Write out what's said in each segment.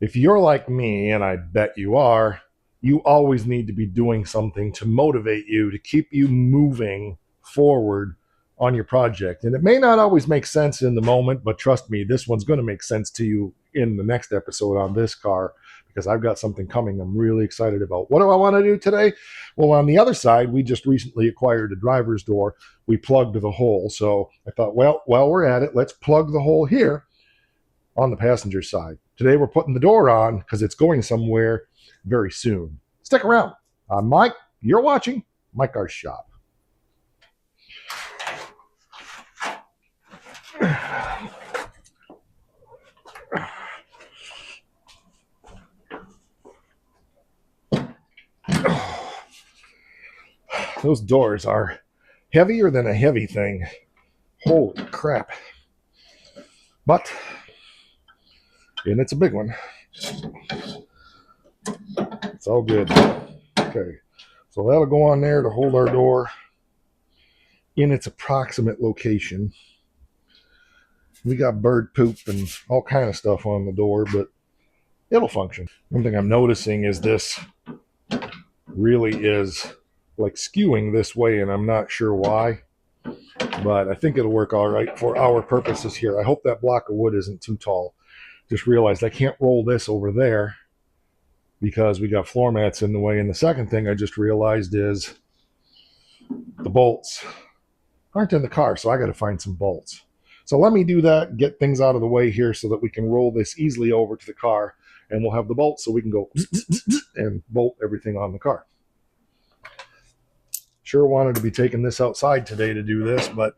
If you're like me, and I bet you are, you always need to be doing something to motivate you, to keep you moving forward on your project. And it may not always make sense in the moment, but trust me, this one's going to make sense to you in the next episode on this car, because I've got something coming I'm really excited about. What do I want to do today? Well, on the other side, we just recently acquired a driver's door. We plugged the hole. So I thought, well, while we're at it, let's plug the hole here on the passenger side. Today we're putting the door on because it's going somewhere very soon. Stick around. I'm Mike. You're watching My Car Shop. Those doors are heavier than a heavy thing. Holy crap. But, and it's a big one. It's all good. Okay, so that'll go on there to hold our door in its approximate location. We got bird poop and all kind of stuff on the door, but it'll function. One thing I'm noticing is this really is like skewing this way, and I'm not sure why, but I think it'll work all right for our purposes here. I hope that block of wood isn't too tall. Just realized I can't roll this over there because we got floor mats in the way. And the second thing I just realized is the bolts aren't in the car, so I got to find some bolts. So let me do that, get things out of the way here so that we can roll this easily over to the car, and we'll have the bolts so we can go and bolt everything on the car. Sure wanted to be taking this outside today to do this, but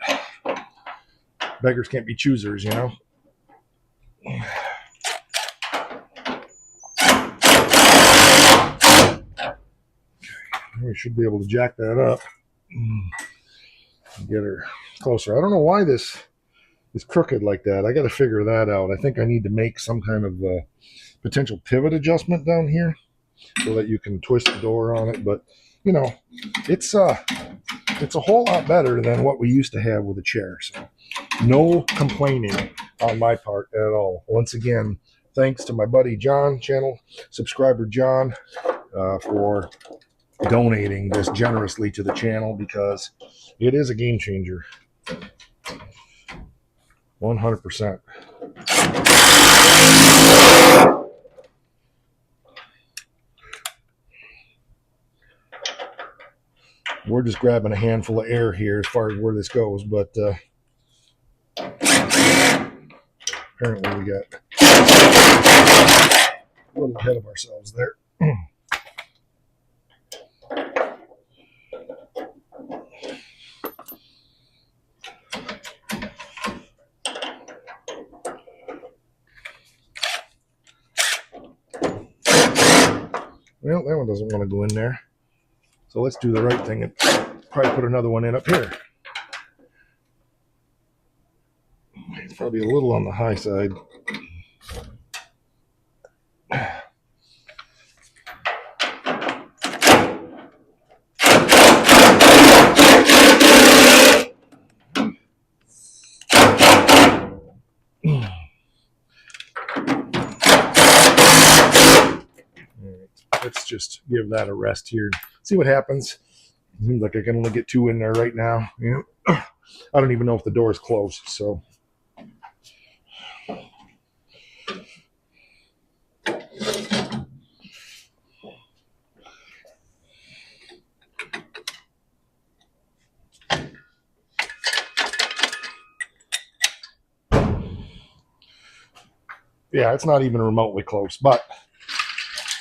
beggars can't be choosers, you know? We should be able to jack that up and get her closer. I don't know why this is crooked like that. I got to figure that out. I think I need to make some kind of potential pivot adjustment down here so that you can twist the door on it. But, you know, it's a whole lot better than what we used to have with a chair. So no complaining on my part at all. Once again, thanks to my buddy John, channel subscriber John, for donating this generously to the channel, because it is a game changer. 100%. We're just grabbing a handful of air here as far as where this goes, but apparently we got a little ahead of ourselves there. Well, that one doesn't want to go in there. So let's do the right thing and probably put another one in up here. It's probably a little on the high side. Let's just give that a rest here. See what happens. Seems like I can only get two in there right now. You know, I don't even know if the door is closed. So yeah, it's not even remotely close. But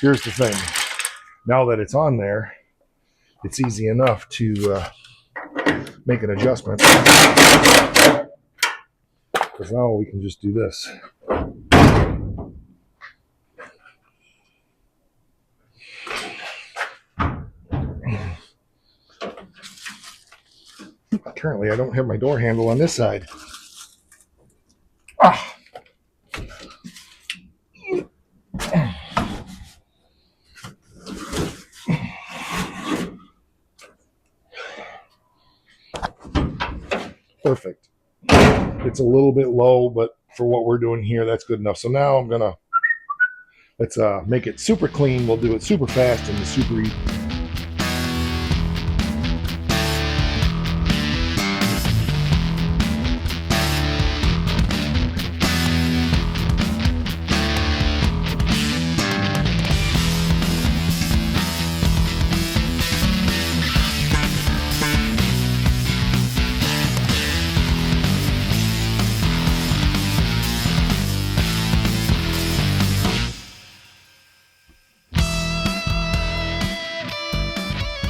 here's the thing. Now that it's on there, it's easy enough to make an adjustment. Because now we can just do this. Currently, I don't have my door handle on this side. Ah. Perfect. It's a little bit low, but for what we're doing here, that's good enough. So now I'm going to Let's make it super clean. We'll do it super fast and super easy.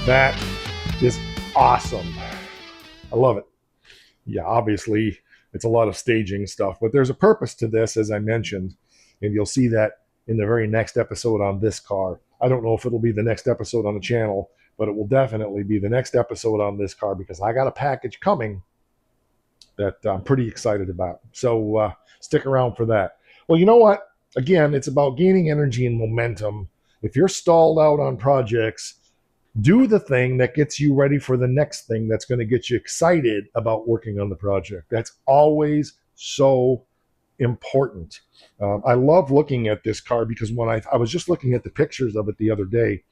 That is awesome. I love it. Yeah, obviously it's a lot of staging stuff, but there's a purpose to this, as I mentioned, and you'll see that in the very next episode on this car. I don't know if it'll be the next episode on the channel, but it will definitely be the next episode on this car because I got a package coming that I'm pretty excited about. So stick around for that. Well, you know what? Again, it's about gaining energy and momentum. If you're stalled out on projects, do the thing that gets you ready for the next thing that's going to get you excited about working on the project. That's always so important. I love looking at this car because when I was just looking at the pictures of it the other day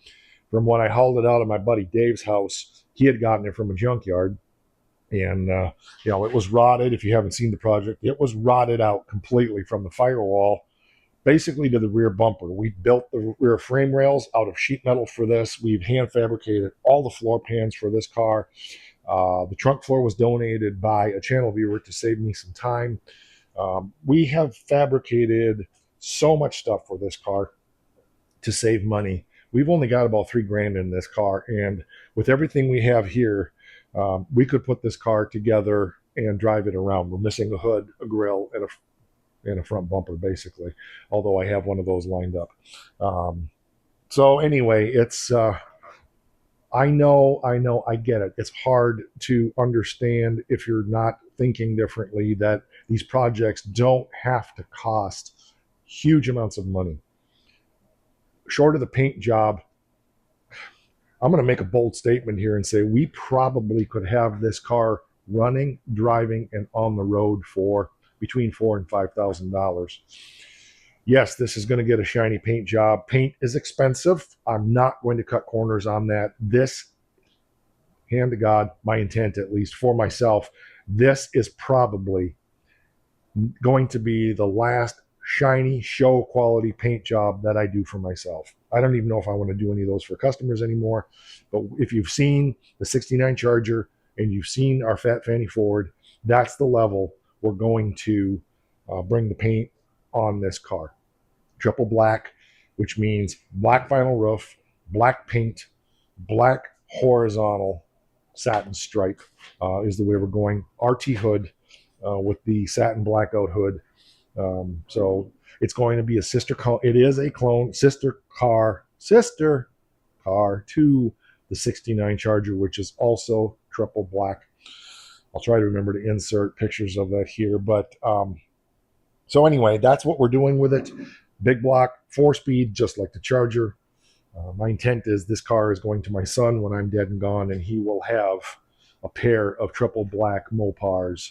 from when I hauled it out of my buddy Dave's house. He had gotten it from a junkyard, and it was rotted. If you haven't seen the project, it was rotted out completely from the firewall basically to the rear bumper. We built the rear frame rails out of sheet metal for this. We've hand fabricated all the floor pans for this car. The trunk floor was donated by a channel viewer to save me some time. We have fabricated so much stuff for this car to save money. We've only got about $3,000 in this car, and with everything we have here, we could put this car together and drive it around. We're missing a hood, a grill, and a front bumper, basically, although I have one of those lined up. So anyway, it's I know, I get it. It's hard to understand if you're not thinking differently that these projects don't have to cost huge amounts of money. Short of the paint job, I'm going to make a bold statement here and say we probably could have this car running, driving, and on the road for between $4,000 and $5,000. Yes, this is going to get a shiny paint job. Paint is expensive. I'm not going to cut corners on that. This, hand to God, my intent at least for myself, this is probably going to be the last shiny show quality paint job that I do for myself. I don't even know if I want to do any of those for customers anymore. But if you've seen the 69 Charger and you've seen our Fat Fanny Ford, that's the level we're going to bring the paint on this car. Triple black, which means black vinyl roof, black paint, black horizontal satin stripe is the way we're going. RT hood with the satin blackout hood. So it's going to be a sister car. It is a clone sister car to the 69 Charger, which is also triple black. I'll try to remember to insert pictures of that here. But so anyway, that's what we're doing with it. Big block, 4-speed, just like the Charger. My intent is this car is going to my son when I'm dead and gone, and he will have a pair of triple black Mopars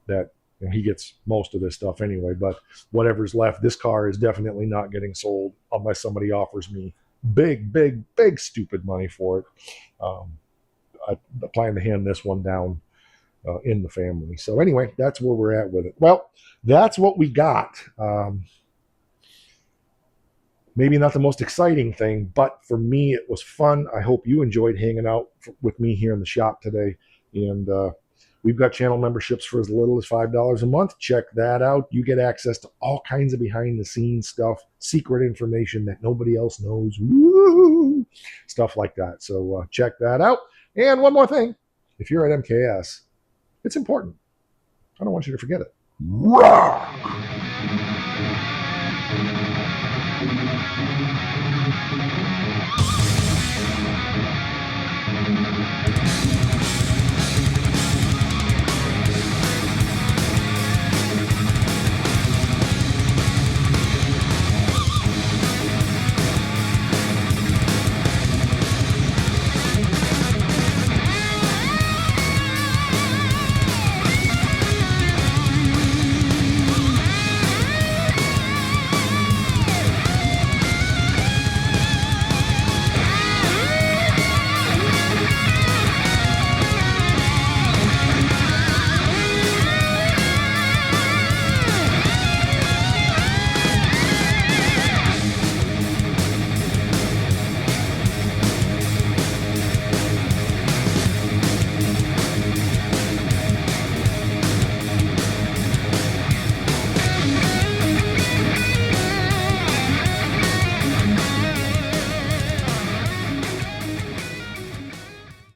that he gets most of this stuff anyway. But whatever's left, this car is definitely not getting sold unless somebody offers me big, stupid money for it. I plan to hand this one down in the family. So anyway, that's where we're at with it. Well, that's what we got. Maybe not the most exciting thing, but for me, it was fun. I hope you enjoyed hanging out with me here in the shop today. And we've got channel memberships for as little as $5 a month. Check that out. You get access to all kinds of behind-the-scenes stuff, secret information that nobody else knows, woo, stuff like that. So check that out. And one more thing, if you're at MKS, it's important. I don't want you to forget it.